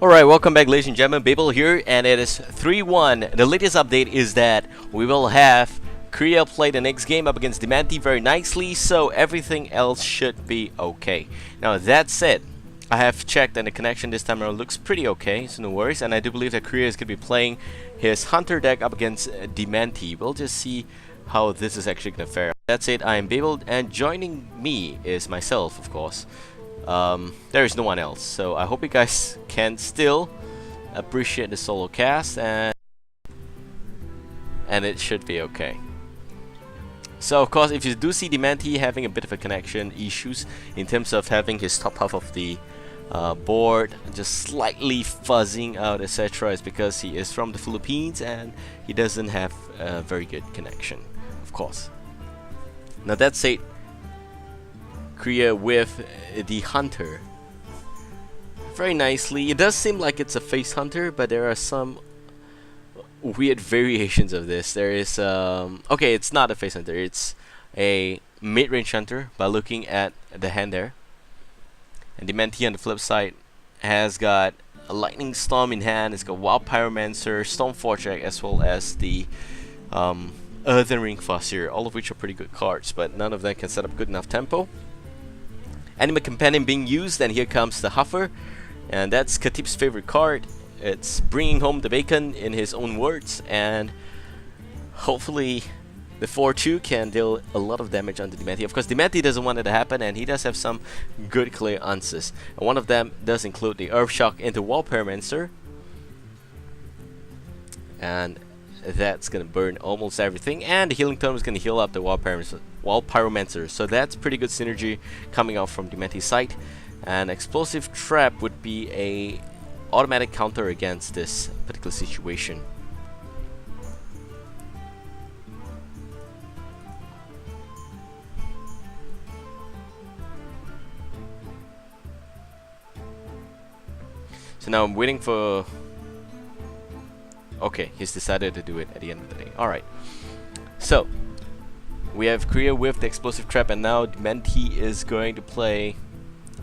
Alright, welcome back ladies and gentlemen, Babael here, and it is 3-1. The latest update is that we will have Crea play the next game up against Demente very nicely, so everything else should be okay. Now that said, I have checked and the connection this time around looks pretty okay, so no worries, and I do believe that Crea is going to be playing his Hunter deck up against Demente. We'll just see how this is actually going to fare. That's it, I am Babael, and joining me is myself, of course. There is no one else, so I hope you guys can still appreciate the solo cast, and it should be okay. So of course, if you do see Demente having a bit of a connection issues in terms of having his top half of the board just slightly fuzzing out, etc., is because he is from the Philippines and he doesn't have a very good connection, of course. Now that said, Crea with the Hunter very nicely. It does seem like it's a face hunter, but there are some weird variations of this. There is okay, it's not a face hunter, it's a mid-range hunter by looking at the hand there. And Demente on the flip side has got a Lightning Storm in hand, it's got Wild Pyromancer, Stormforge, as well as the Earthen Ring Farseer, all of which are pretty good cards, but none of them can set up good enough tempo. Animal Companion being used, and here comes the Huffer, and that's Khatib's favorite card. It's bringing home the bacon in his own words, and hopefully the 4-2 can deal a lot of damage onto Demente. Of course, Demente doesn't want it to happen, and he does have some good clear answers. And one of them does include the Earth Shock into Wild Pyromancer, and that's gonna burn almost everything, and the Healing Totem is gonna heal up the Wild Pyromancer. So that's pretty good synergy coming out from Demente's side. And Explosive Trap would be a automatic counter against this particular situation. So now I'm waiting for... Okay, he's decided to do it at the end of the day. Alright. So, we have Crea with the Explosive Trap, and now Demente is going to play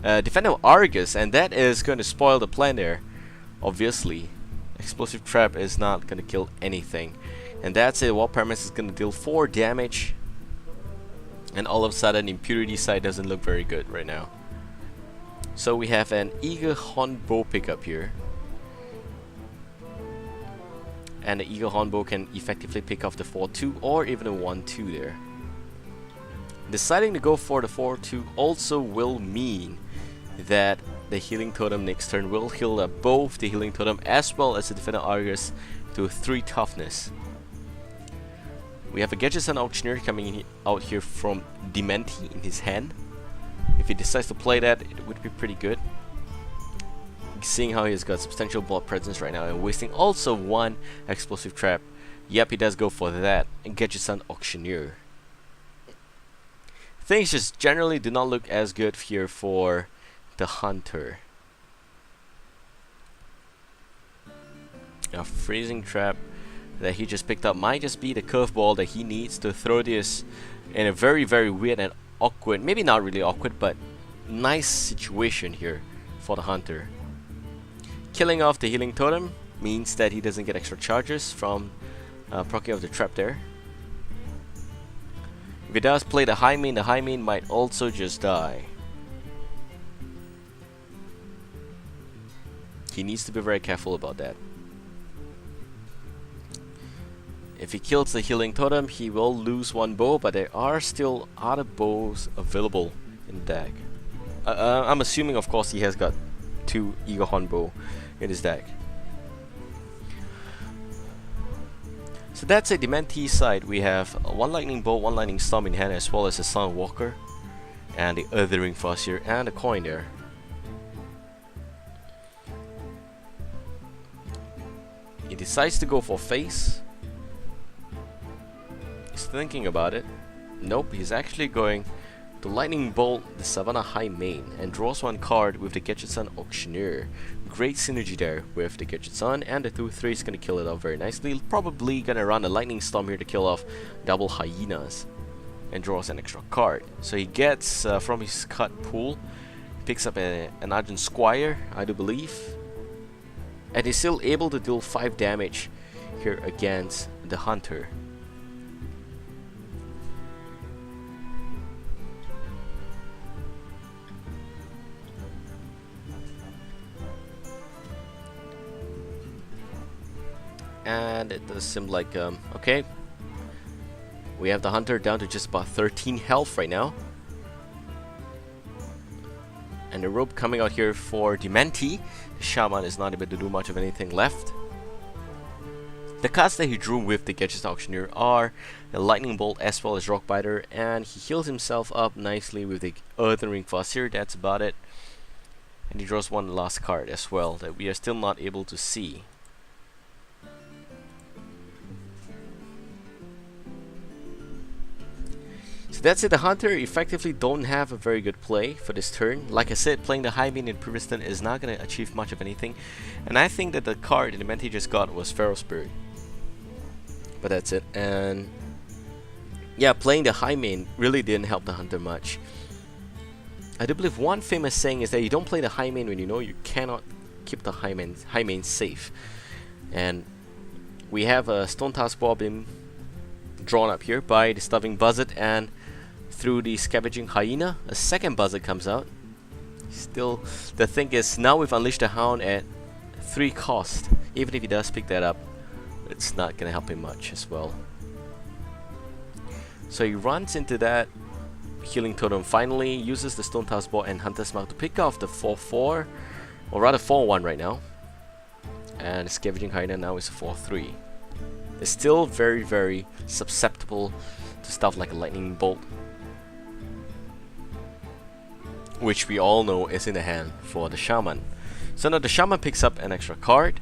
Defender Argus, and that is going to spoil the plan there. Obviously, Explosive Trap is not going to kill anything. And that's it, Wild Pyromancer is going to deal 4 damage. And all of a sudden, Impurity side doesn't look very good right now. So we have an Eagle Horn Bow pickup here. And the Eagle Horn Bow can effectively pick off the 4-2 or even a 1-2 there. Deciding to go for the 4-2 also will mean that the Healing Totem next turn will heal up both the Healing Totem as well as the Defender Argus to 3 toughness. We have a Gadgetson Auctioneer coming out here from Demente in his hand. If he decides to play that, it would be pretty good. Seeing how he's got substantial board presence right now and wasting also 1 Explosive Trap. Yep, he does go for that. And Gadgetson Auctioneer. Things just generally do not look as good here for the Hunter. A Freezing Trap that he just picked up might just be the curveball that he needs to throw this in a very, very weird and awkward, maybe not really awkward, but nice situation here for the Hunter. Killing off the Healing Totem means that he doesn't get extra charges from proccing off the trap there. If he does play the High Main might also just die. He needs to be very careful about that. If he kills the Healing Totem, he will lose 1 bow, but there are still other bows available in the deck. I'm assuming, of course, he has got 2 Eagle Horn Bow in his deck. So that's it. Demente side, we have 1 Lightning Bolt, 1 Lightning Storm in hand, as well as a Sunwalker, and the Earthen Ring Farseer, and a coin there. He decides to go for face. He's thinking about it. Nope, he's actually going to Lightning Bolt the Savannah High Main and draws 1 card with the Gadgetson Auctioneer. Great synergy there with the Gadgetson, and the 2-3 is going to kill it off very nicely. Probably going to run a Lightning Storm here to kill off double Hyenas and draws an extra card. So he gets from his cut pool, picks up an Argent Squire, I do believe. and he's still able to deal 5 damage here against the hunter. And it does seem like, okay, we have the hunter down to just about 13 health right now. And the rope coming out here for Demente. The Shaman is not able to do much of anything left. The cards that he drew with the Gadget Auctioneer are the Lightning Bolt as well as Rockbiter, and he heals himself up nicely with the Earthen Ring Farseer. That's about it. And he draws one last card as well that we are still not able to see. So that's it. The Hunter effectively don't have a very good play for this turn. Like I said, playing the high main in previous turn is not going to achieve much of anything. And I think that the card that Demente just got was Feral Spirit. But that's it. And yeah, playing the high main really didn't help the Hunter much. I do believe one famous saying is that you don't play the high main when you know you cannot keep the high main safe. And we have a Stone Task Ball being drawn up here by the Starving Buzzard, and through the Scavenging Hyena, a second Buzzard comes out. Still, the thing is, now we've unleashed the Hound at 3 cost. Even if he does pick that up, it's not gonna help him much as well. So he runs into that Healing Totem, finally uses the Stone Task Ball and Hunter's Mark to pick off the 4-4, or rather 4-1 right now. And Scavenging Hyena now is a 4-3. It's still very, very susceptible to stuff like a Lightning Bolt, which we all know is in the hand for the Shaman. So now the Shaman picks up an extra card.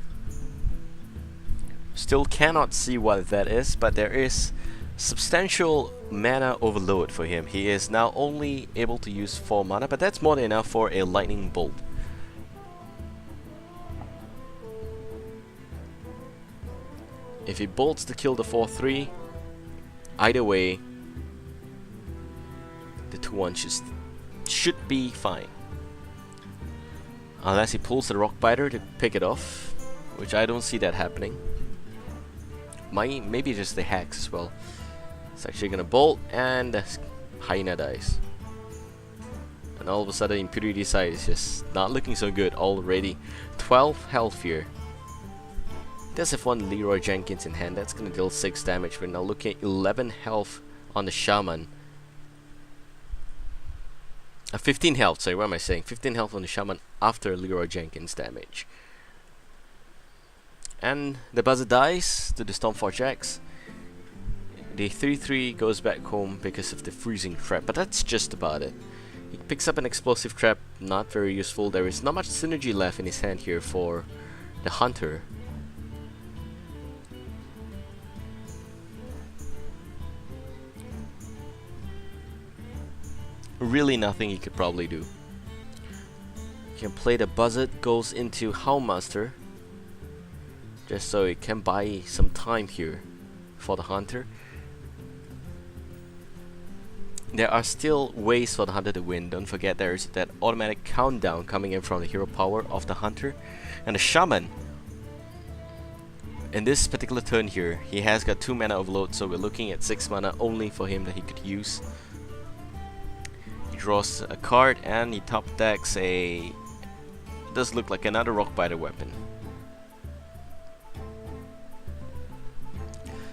Still cannot see what that is, but there is substantial mana overload for him. He is now only able to use 4 mana, but that's more than enough for a Lightning Bolt. If he bolts to kill the 4-3, either way, the 2-1 should be fine. Unless he pulls the Rockbiter to pick it off, which I don't see that happening. Maybe just the Hex as well. It's actually gonna bolt, and the Hyena dies. And all of a sudden, Impurity side is just not looking so good already. 12 health here. Does have one Leroy Jenkins in hand. That's gonna deal 6 damage. We're now looking at 11 health on the Shaman. 15 health, sorry, what am I saying? 15 health on the Shaman after Leroy Jenkins damage. And the Buzzard dies to the Stormforge Axe. The 3-3 goes back home because of the Freezing Trap, but that's just about it. He picks up an Explosive Trap, not very useful. There is not much synergy left in his hand here for the Hunter. Really nothing he could probably do. He can play the Buzzard, goes into Houndmaster, just so he can buy some time here for the Hunter. There are still ways for the Hunter to win. Don't forget there is that automatic countdown coming in from the hero power of the Hunter. And the Shaman, in this particular turn here, he has got 2 mana overload, so we're looking at 6 mana only for him that he could use. He draws a card and he top decks a... does look like another Rockbiter weapon.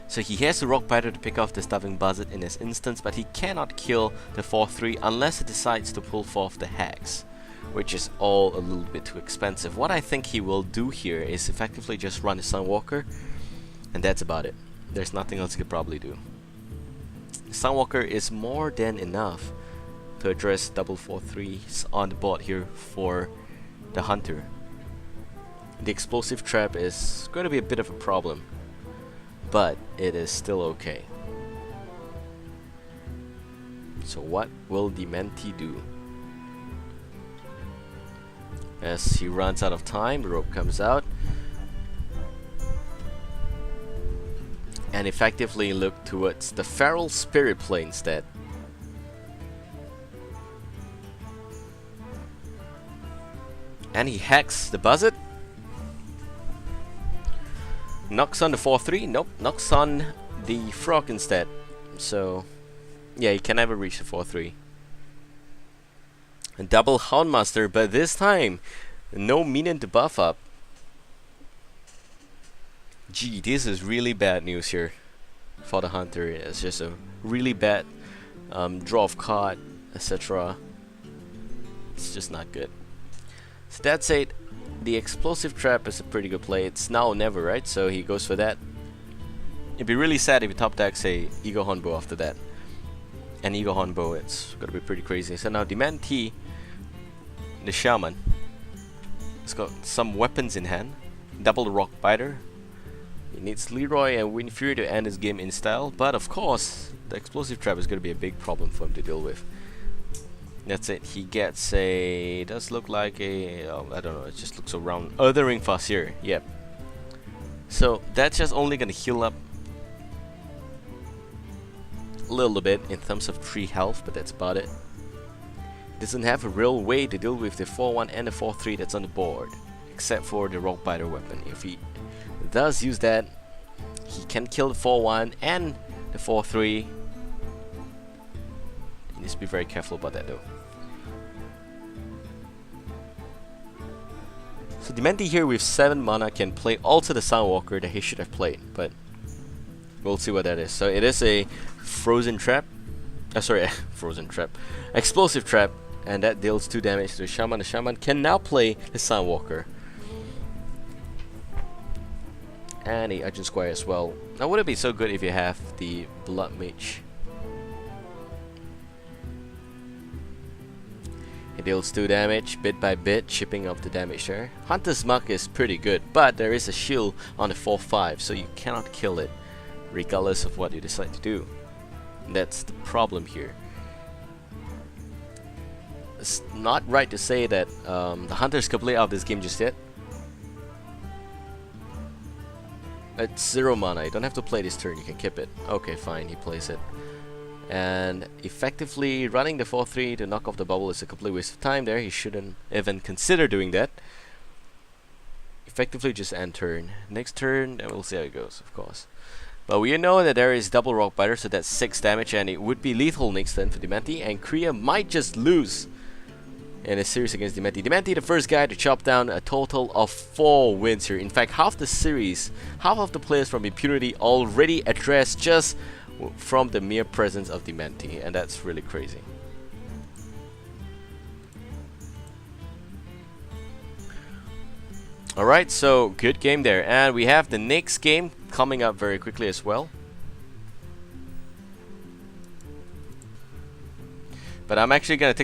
So he has the Rockbiter to pick off the Starving Buzzard in this instance, but he cannot kill the 4-3 unless he decides to pull forth the Hex, which is all a little bit too expensive. What I think he will do here is effectively just run the Sunwalker, and that's about it. There's nothing else he could probably do. Sunwalker is more than enough to address double 4-3s on the board here for the Hunter. The Explosive Trap is going to be a bit of a problem, but it is still okay. So what will Demente do? As he runs out of time, the rope comes out and effectively look towards the Feral Spirit play instead. And he hacks the Buzzard. Knocks on the 4-3. Nope, knocks on the frog instead. So yeah, he can never reach the 4-3. A double Houndmaster, but this time no minion to buff up. Gee, this is really bad news here for the hunter. It's just a really bad draw of card, etc. It's just not good. So that's it. The explosive trap is a pretty good play. It's now or never, right? So he goes for that. It'd be really sad if you top deck, say, Eagle Hornbow after that. And Eagle Hornbow, it's gonna be pretty crazy. So now Demente, the Shaman, he's got some weapons in hand. Double Rock Biter. He needs Leroy and Wind Fury to end his game in style. But of course, the explosive trap is gonna be a big problem for him to deal with. That's it. He gets a... does look like a... I don't know. It just looks around. Othering Farseer. Yep. So that's just only gonna heal up a little bit in terms of 3 health, but that's about it. Doesn't have a real way to deal with the 4-1 and the 4-3 that's on the board, except for the Rock Biter weapon. If he does use that, he can kill the 4-1 and the 4-3. He needs to be very careful about that though. So Demente here with 7 mana can play also the Soundwalker that he should have played, but we'll see what that is. So it is a Frozen Trap. Sorry, Frozen Trap. Explosive Trap, and that deals 2 damage to the Shaman. The Shaman can now play the Soundwalker. And a Urgent Squire as well. Now would it be so good if you have the Blood Mage? It deals 2 damage, bit by bit, chipping up the damage there. Hunter's Mark is pretty good, but there is a shield on the 4-5, so you cannot kill it, regardless of what you decide to do. That's the problem here. It's not right to say that the Hunter's completely out of this game just yet. It's 0 mana, you don't have to play this turn, you can keep it. Okay, fine, he plays it. And effectively running the 4-3 to knock off the bubble is a complete waste of time there. He shouldn't even consider doing that. Effectively just end turn. Next turn, then we'll see how it goes, of course. But we know that there is double Rock Biter, so that's 6 damage, and it would be lethal next turn for Demente, and Crea might just lose in a series against Demente. Demente, the first guy to chop down a total of 4 wins here. In fact, half the series, half of the players from Impunity already addressed just from the mere presence of Demente, and that's really crazy. Alright, so good game there, and we have the next game coming up very quickly as well. But I'm actually gonna take